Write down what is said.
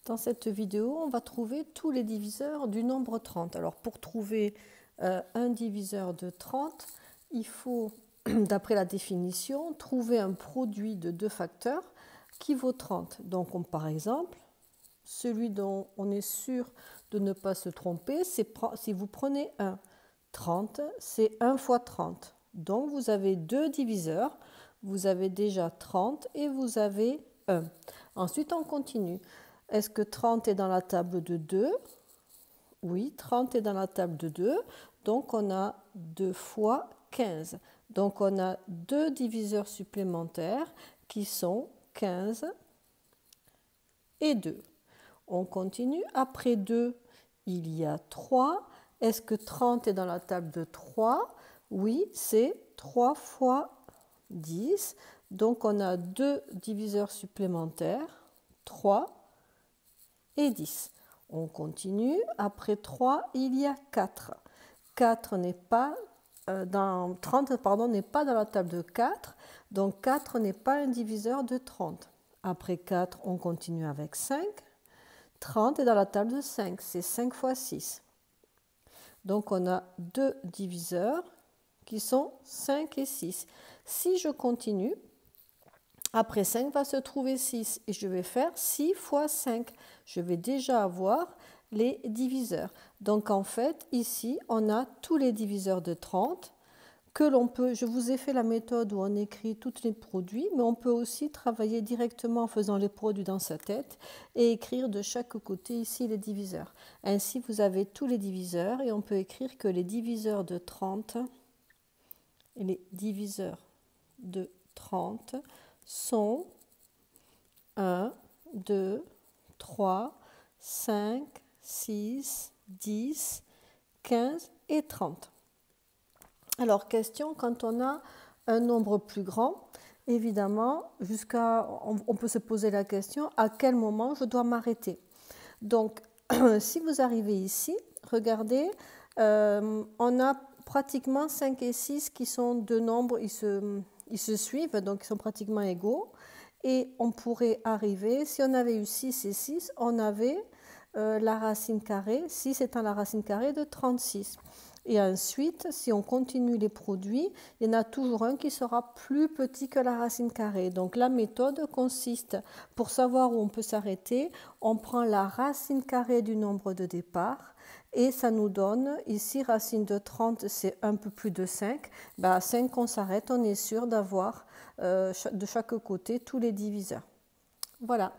Dans cette vidéo, on va trouver tous les diviseurs du nombre 30. Alors pour trouver un diviseur de 30, il faut, d'après la définition, trouver un produit de deux facteurs qui vaut 30. Donc par exemple, celui dont on est sûr de ne pas se tromper, c'est si vous prenez 1. 30, c'est 1 fois 30. Donc vous avez deux diviseurs, vous avez déjà 30 et vous avez 1. Ensuite, on continue. Est-ce que 30 est dans la table de 2? Oui, 30 est dans la table de 2. Donc, on a 2 fois 15. Donc, on a deux diviseurs supplémentaires qui sont 15 et 2. On continue. Après 2, il y a 3. Est-ce que 30 est dans la table de 3? Oui, c'est 3 fois 10. Donc, on a deux diviseurs supplémentaires, 3 et 10. On continue. Après 3, il y a 4. 4 n'est pas dans 30, n'est pas dans la table de 4. Donc 4 n'est pas un diviseur de 30. Après 4, on continue avec 5. 30 est dans la table de 5. C'est 5 fois 6. Donc on a deux diviseurs qui sont 5 et 6. Si je continue, après 5 va se trouver 6 et je vais faire 6 fois 5. Je vais déjà avoir les diviseurs. Donc en fait, ici, on a tous les diviseurs de 30 que l'on peut, je vous ai fait la méthode où on écrit tous les produits, mais on peut aussi travailler directement en faisant les produits dans sa tête et écrire de chaque côté ici les diviseurs. Ainsi, vous avez tous les diviseurs et on peut écrire que les diviseurs de 30 sont 1, 2, 3, 5, 6, 10, 15 et 30. Alors, question, quand on a un nombre plus grand, évidemment, on peut se poser la question, à quel moment je dois m'arrêter? Donc, si vous arrivez ici, regardez, on a pratiquement 5 et 6 qui sont deux nombres, ils se suivent, donc ils sont pratiquement égaux. Et on pourrait arriver, si on avait eu 6 et 6, on avait la racine carrée, 6 étant la racine carrée de 36. Et ensuite, si on continue les produits, il y en a toujours un qui sera plus petit que la racine carrée. Donc la méthode consiste, pour savoir où on peut s'arrêter, on prend la racine carrée du nombre de départ et ça nous donne, ici racine de 30 c'est un peu plus de 5, à 5 on s'arrête, on est sûr d'avoir de chaque côté tous les diviseurs. Voilà.